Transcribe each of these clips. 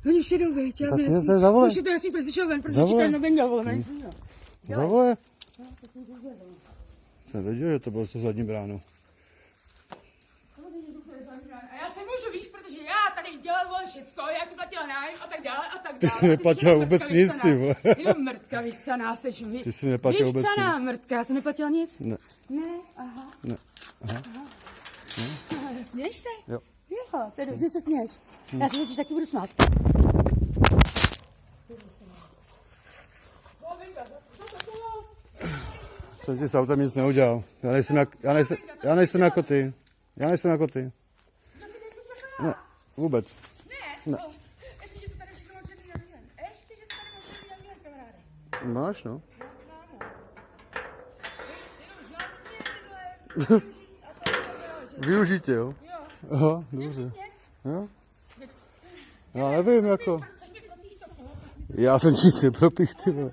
Oni už jedou, viď? Tak se zavolej. Už je to jasný, protože šel ven, protože čekal nevěděl, vole. Zavolej. Jsem věděl, že to bylo to zadní bránu. A já se můžu, víš, protože já tady dělal, vole, všecko, jak platila nájem a tak dále a tak dále. Ty jsi neplatila vůbec nic, ty vole. Jenom mrtka, vychcaná seš. Ty jsi neplatila vůbec nic. Vychcaná mrtka, já jsem neplatila nic? Ne. Ne, aha. Ne. Aha. Směješ se? Jo. Jo, to je dobře, že se směješ. Já se totiž taky budu smát. Jsem ti s autem nic neudělal. Já nejsem jako ty. Já nejsem jako ty. Ne, vůbec. Ne. Ještě, že to tady všechno odčetný na víren. Ještě, že to tady odčetný na víren, kamaráde. Máš, no. Využijte, jo? Jo. Aha, dobře. Jo? Já nevím, jako. Já jsem ti se propích, ty vole.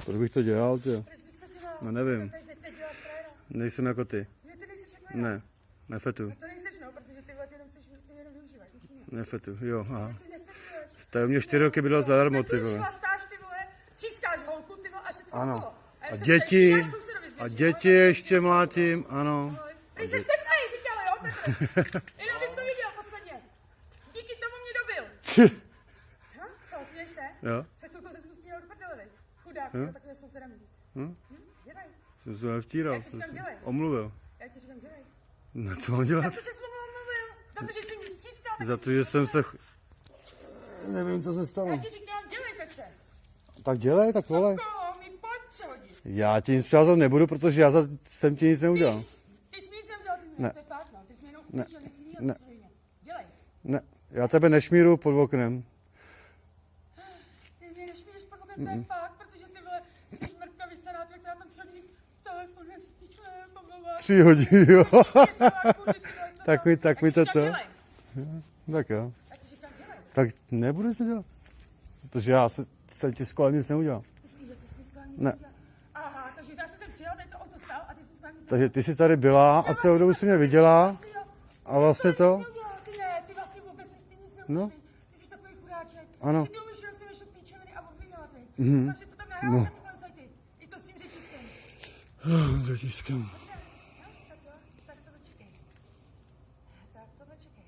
Proč bych to dělal, tě? No nevím. Nejsem jako ty. Ne, nefetu. To nejseš, no, protože ty jenom využíváš. Nefetu, jo, aha. Jste u mě 4 roky bylo zadarmo, ty vole. Stáš, ty vole, třískáš holku, ty vole, a všechno Ano. bylo. A děti ještě mlátím, ano. Ty jsi teplej, říkala, jo, Petr? Jenom bys to viděl posledně. Díky tomu mě dobil. No, co, směješ se? Jo. Před chvilkou se spustil do prdele, vej. Chudák, jo, takové sousedami. Dělej. Jsem se nevtíral, Já ti jsem říkám, se dělej. omluvil. Já ti říkám, dělej. No co mám dělat? Já jsem se s vámi omluvil. Za to, že jsi mě střískal. Za to, že jsem se... Nevím, co se stalo. Já ti říkám, dělej, Petře. Tak dělej, tak volej. Koho mi pojď přehodit. Já ti nic přiházat nebudu, protože já jsem ti nic neudělal. Ty jsi mi nic neudělal, ty Ne. to je fakt, no. Ty jsi mi jenom utížil nic jiného. Ne. Dělej. Ne, já tebe nešmíru pod oknem. Ty mě nešmířeš pod okem, to je fakt, protože ty vole, jsi šmrtka vychcená, která tam přehodí telefon, já si píču, pomlouváš. 3 hodiny, jo. Tak mi to. Dělej. Tak jo. Já ti říkám, dělej. Tak nebudu to dělat. Protože já jsem ti s kolem nic neudělal. Ty jsi mi skvělý. Ne. Aha, takže já jsem sem přijel, tady to auto stál a ty jsi skvělý. Takže ty jsi tady byla a celou dobu jsi mě viděla. A vlastně to? Ty ne, ty vlastně vůbec ty nic neumíš. No. Ty jsi takový chudáček. Ano. Ty umíš jenom si vešet píčoviny a obvinovat, vej. Takže to tam nahráváš na ty policajty. I to s tím řečiskem. Řetiskem. Tak jo, tak to dočekej. Tak to dočekej.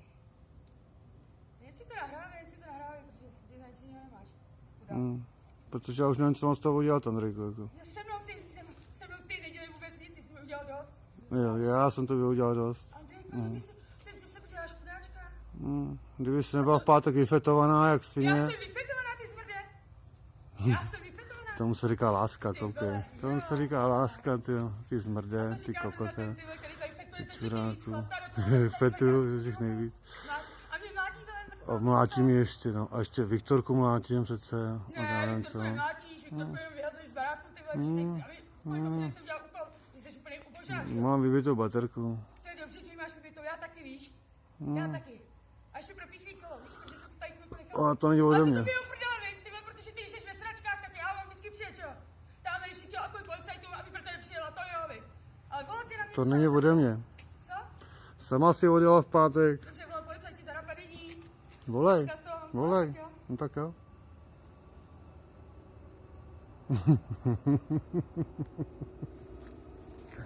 Jen si to nahrávej, protože ty na nic jiného nemáš. Chudák. Protože já už nevím, co mám s toho udělat, Andrejko. Jako. No se mnou ty nedělej vůbec nic, ty jsi mi udělal dost. Jo, já jsem to udělal dost. Andrejko, ty jsi, ten co se uděláš chudáčka. Kdyby jsi nebyla v pátek vyfetovaná, jak svině. Já jsem vyfetovaná, ty zmrde. Já jsem vyfetovaná. Tomu se říká láska, koukej. Tomu se říká láska, ty zmrde, ty kokote. Ty čuráku. Fetu, že jich nejvíc. A mě mlátí velem. A mlátí mi ještě, no. A ještě Viktorku mlátím přece. A já nevím co. Ne, mlátíš, Viktorku jenom vyhazuješ z baráku, ty vole, protože jsi udělal úkol, ty jsi úplně ubožák. Mám vybitou baterku. To je dobře, že ji máš vybitou, já taky, víš. Já taky. A ještě propíchví kolo, víš, protože jsem to tady chvilku nechala. A to není ode Ale mě. to by ho prdele, ty vole, protože ty jsi ve sračkách, tak já mám vždycky přijet, jo. Tam, když jsi chtěl takový policajtům, aby pro tebe přijela, to jo, vy. Ale volat je na mě. To není ode mě. Co? Sama si odjela v pátek. Dobře, volal policajti za napadení. Volej. Karton, Volej. tak jo. No tak jo.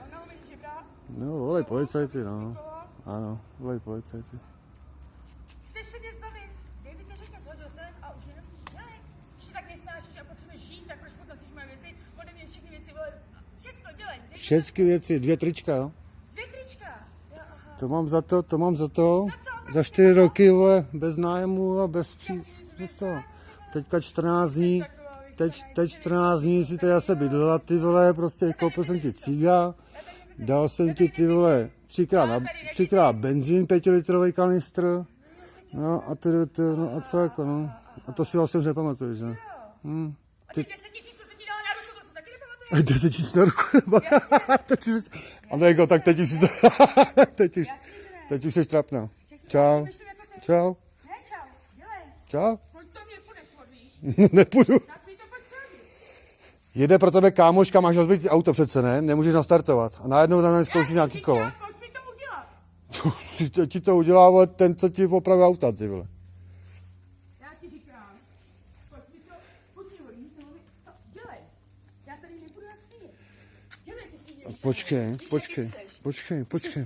Ono mi žebrá. No, volej policajty, no. Ano, volej policajty. Chceš se mě zbavit? Dej mi to řekne, zhodil jsem a už jenom dělej. Když ti tak nesnášíš a potřebuješ žít, tak proč furt nosíš moje věci? Ode mě všechny věci, vole. Všecko dělej. Všechny věci, 2 trička, jo. 2 trička. Jo, aha. To mám za to. co? Za 4 roky, vole, bez nájmu a bez toho. Teďka 14 dní. Teď 14 dní si tady zase bydlela, ty vole, prostě koupil jsem ti cíga, dal jsem ti ty vole 3krát benzín, 5litrový kanistr, no a co jako, no. A to si vlastně už nepamatuješ, ne? A ty 10 000, co jsem ti dala na ruku, to si taky nepamatuješ? 10 000 na ruku, Andrejko, tak teď už si to, teď už jsi trapná. Čau. Čau. Ne, čau, dělej. Čau. Pojď to mě půjdeš odvíš. Nepůjdu. Tak mi to pojď celý. Jede pro tebe kámoška, máš rozbitý auto přece, ne? Nemůžeš nastartovat. A najednou tam zkoušíš nějaký kolo. Pojď mi to udělat. Ti to udělá, vole, ten, co ti opravil auta, ty vole. Já ti říkám, pojď mi ho jíst, nebo to dělej. Já tady nebudu jak sníh. Dělej ty si mě. Počkej.